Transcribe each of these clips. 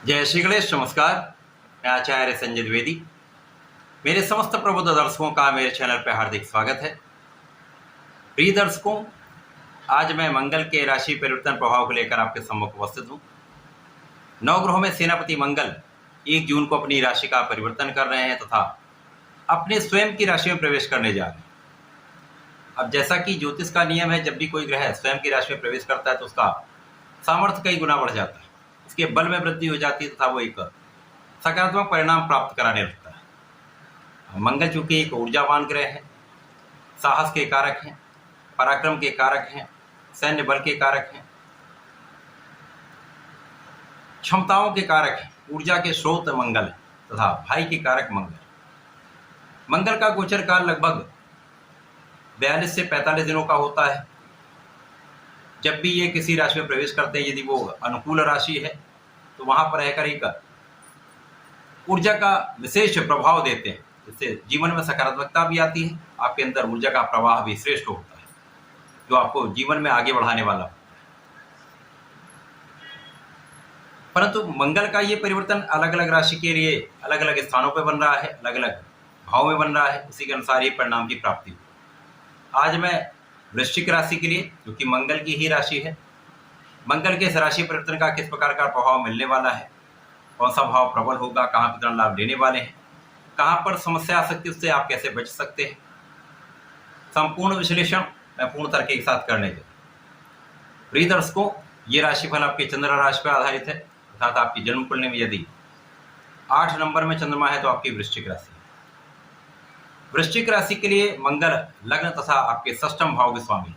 जय श्री गणेश। नमस्कार, मैं आचार्य संजय द्विवेदी। मेरे समस्त प्रबुद्ध दर्शकों का मेरे चैनल पर हार्दिक स्वागत है। प्रिय दर्शकों, आज मैं मंगल के राशि परिवर्तन प्रभाव को लेकर आपके सम्मुख उपस्थित हूँ। नवग्रहों में सेनापति मंगल 1 जून को अपनी राशि का परिवर्तन कर रहे हैं तथा अपने स्वयं की राशि में प्रवेश करने जा रहे हैं। अब जैसा कि ज्योतिष का नियम है, जब भी कोई ग्रह स्वयं की राशि में प्रवेश करता है तो उसका सामर्थ्य कई गुना बढ़ जाता है, इसके बल में वृद्धि हो जाती है तथा वो एक सकारात्मक परिणाम प्राप्त कराने लगता है। मंगल चूंकि एक ऊर्जावान ग्रह है, साहस के कारक हैं, पराक्रम के कारक हैं, सैन्य बल के कारक हैं, क्षमताओं के कारक हैं, ऊर्जा के स्रोत मंगल है तथा भाई के कारक मंगल। मंगल का गोचर काल लगभग 42 से 45 दिनों का होता है। जब भी ये किसी राशि में प्रवेश करते हैं, यदि वो अनुकूल राशि है तो वहां पर रहकर एक ऊर्जा का विशेष प्रभाव देते हैं, जिससे जीवन में सकारात्मकता भी आती है, आपके अंदर ऊर्जा का प्रवाह भी श्रेष्ठ होता है, जो आपको जीवन में आगे बढ़ाने वाला होता है। परंतु मंगल का ये परिवर्तन अलग अलग राशि के लिए अलग अलग स्थानों पर बन रहा है, अलग अलग भाव में बन रहा है, उसी के अनुसार ही परिणाम की प्राप्ति होगी। आज मैं वृश्चिक राशि के लिए, क्योंकि मंगल की ही राशि है, मंगल के इस राशि परिवर्तन का किस प्रकार का प्रभाव मिलने वाला है, कौन सा भाव प्रबल होगा, कहाँ कितना लाभ लेने वाले हैं, कहाँ पर समस्या आ सकती है, उससे आप कैसे बच सकते हैं, संपूर्ण विश्लेषण मैं पूर्ण तर्क के साथ करने के। प्रिय दर्शकों, ये राशिफल आपके चंद्र राशि पर आधारित है, अर्थात आपकी जन्म कुंडली में यदि 8 नंबर में चंद्रमा है तो आपकी वृश्चिक राशि है। वृश्चिक राशि के लिए मंगल लग्न तथा आपके षष्ठम भाव के स्वामी,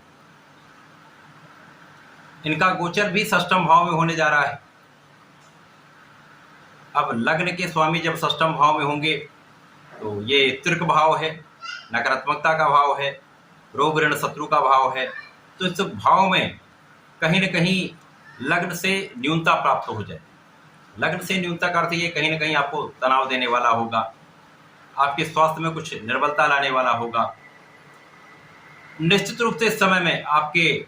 इनका गोचर भी षष्ठम भाव में होने जा रहा है। अब लग्न के स्वामी जब षष्ठम भाव में होंगे तो ये तिर्क भाव है, नकारात्मकता का भाव है, रोग ऋण शत्रु का भाव है। तो इस भाव में कहीं न कहीं लग्न से न्यूनता प्राप्त हो जाए। लग्न से न्यूनता का अर्थ ये कहीं न कहीं आपको तनाव देने वाला होगा, आपके स्वास्थ्य में कुछ निर्बलता लाने वाला होगा। निश्चित रूप से इस समय में आपके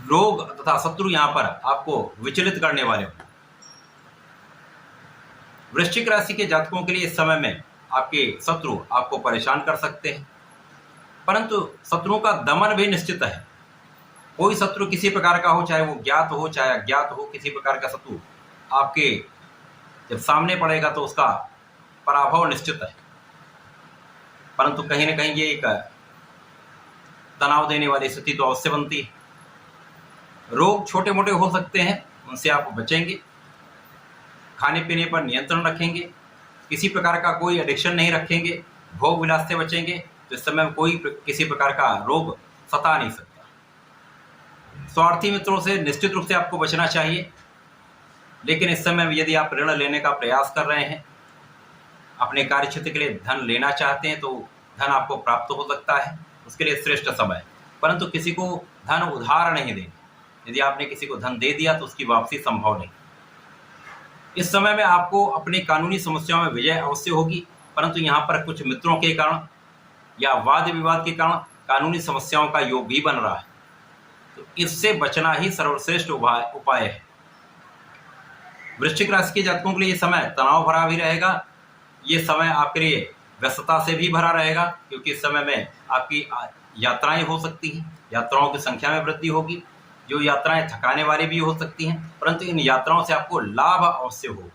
रोग तथा शत्रु यहां पर आपको विचलित करने वाले होंगे। वृश्चिक राशि के जातकों के लिए इस समय में आपके शत्रु आपको परेशान कर सकते हैं, परंतु शत्रुओं का दमन भी निश्चित है। कोई शत्रु किसी प्रकार का हो, चाहे वो ज्ञात हो चाहे अज्ञात हो, किसी प्रकार का शत्रु आपके जब सामने पड़ेगा तो उसका पराभव निश्चित है। परंतु कहीं न कहीं ये एक तनाव देने वाली स्थिति तो अवश्य बनती है। रोग छोटे मोटे हो सकते हैं, उनसे आप बचेंगे, खाने पीने पर नियंत्रण रखेंगे, किसी प्रकार का कोई एडिक्शन नहीं रखेंगे, भोग विलास से बचेंगे, तो इस समय कोई किसी प्रकार का रोग सता नहीं सकता। स्वार्थी मित्रों से निश्चित रूप से आपको बचना चाहिए, लेकिन इस समय यदि आप ऋण लेने का प्रयास कर रहे हैं, अपने कार्य क्षेत्र के लिए धन लेना चाहते हैं, तो धन आपको प्राप्त हो सकता है, उसके लिए श्रेष्ठ समय है। परंतु किसी को धन उधार नहीं देना। यदि आपने किसी को धन दे दिया तो उसकी वापसी संभव नहीं। इस समय में आपको अपनी कानूनी समस्याओं में विजय अवश्य होगी, परंतु यहाँ पर कुछ मित्रों के कारण या वाद विवाद के कारण कानूनी समस्याओं का योग भी बन रहा है, तो इससे बचना ही सर्वश्रेष्ठ उपाय है। वृश्चिक राशि के जातकों के लिए ये समय तनाव भरा भी रहेगा। ये समय आपके लिए व्यस्तता से भी भरा रहेगा, क्योंकि इस समय में आपकी यात्राएं हो सकती हैं, यात्राओं की संख्या में वृद्धि होगी। जो यात्राएं थकाने वाली भी हो सकती हैं, परंतु इन यात्राओं से आपको लाभ अवश्य होगा,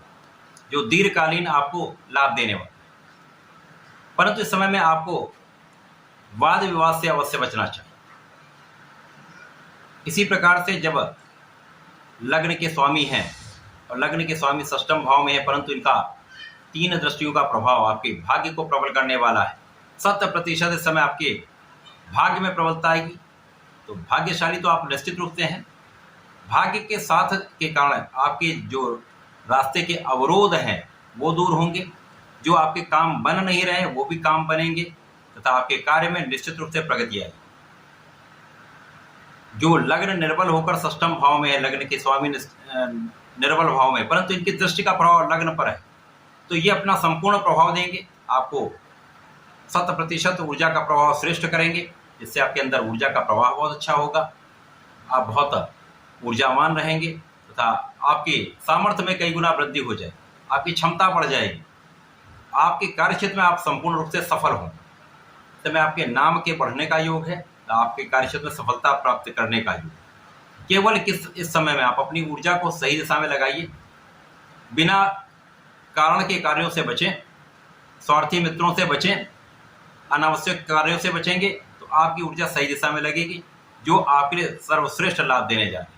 जो दीर्घकालीन आपको लाभ देने वाला है। परंतु इस समय में आपको वाद विवाद से अवश्य बचना चाहिए। इसी प्रकार से जब लग्न के स्वामी हैं और लग्न के स्वामी षष्ठम भाव में है, परंतु इनका 3 दृष्टियों का प्रभाव आपके भाग्य को प्रबल करने वाला है। 100% इस समय आपके भाग्य में प्रबलता आएगी। तो भाग्यशाली तो आप निश्चित रूप से हैं। भाग्य के साथ के कारण आपके जो रास्ते के अवरोध हैं वो दूर होंगे, जो आपके काम बन नहीं रहे वो भी काम बनेंगे तथा आपके कार्य में निश्चित रूप से प्रगति आएगी। जो लग्न निर्बल होकर षष्ठम भाव में है, लग्न के स्वामी निर्बल भाव में, परंतु इनकी दृष्टि का प्रभाव लग्न पर है, तो ये अपना संपूर्ण प्रभाव देंगे, आपको 100% ऊर्जा का प्रभाव श्रेष्ठ करेंगे, जिससे आपके अंदर ऊर्जा का प्रवाह बहुत अच्छा होगा। आप बहुत ऊर्जावान रहेंगे तथा आपके सामर्थ्य में कई गुना वृद्धि हो जाए, आपकी क्षमता बढ़ जाएगी, आपके कार्यक्षेत्र में आप संपूर्ण रूप से सफल हों। इस समय आपके नाम के बढ़ने का योग है, तो आपके कार्यक्षेत्र में सफलता प्राप्त करने का योग। केवल इस समय में आप अपनी ऊर्जा को सही दिशा में लगाइए, बिना कारण के कार्यों से बचें, स्वार्थी मित्रों से बचें, अनावश्यक कार्यों से बचेंगे तो आपकी ऊर्जा सही दिशा में लगेगी, जो आपके लिए सर्वश्रेष्ठ लाभ देने जा रही है।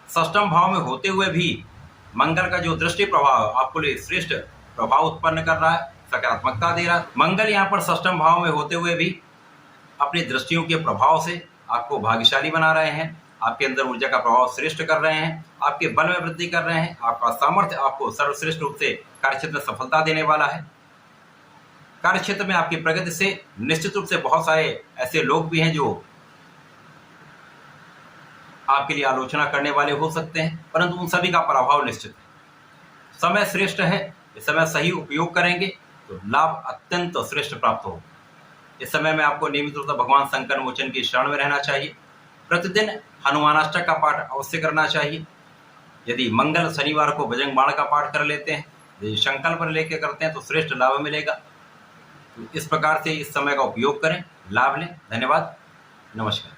षष्ठम भाव में होते हुए भी मंगल का जो दृष्टि प्रभाव आपको लिए श्रेष्ठ प्रभाव उत्पन्न कर रहा है, सकारात्मकता दे रहा है। मंगल यहाँ पर षष्ठम भाव में होते हुए भी अपनी दृष्टियों के प्रभाव से आपको भाग्यशाली बना रहे हैं, आपके अंदर ऊर्जा का प्रभाव श्रेष्ठ कर रहे हैं, आपके बल में वृद्धि कर रहे हैं, आपका सामर्थ्य आपको सर्वश्रेष्ठ रूप से कार्यक्षेत्र में सफलता देने वाला है। कार्यक्षेत्र में आपकी प्रगति से निश्चित रूप से बहुत सारे ऐसे लोग भी हैं जो आपके लिए आलोचना करने वाले हो सकते हैं, परंतु उन सभी का प्रभाव निश्चित है। समय श्रेष्ठ है, इस समय सही उपयोग करेंगे तो लाभ अत्यंत श्रेष्ठ प्राप्त होगा। इस समय में आपको नियमित रूप से भगवान संकट मोचन की शरण में रहना चाहिए। प्रतिदिन हनुमानाष्टक का पाठ अवश्य करना चाहिए। यदि मंगल शनिवार को बजरंग बाण का पाठ कर लेते हैं, यदि संकल्प लेकर करते हैं तो श्रेष्ठ लाभ मिलेगा। तो इस प्रकार से इस समय का उपयोग करें, लाभ लें। धन्यवाद, नमस्कार।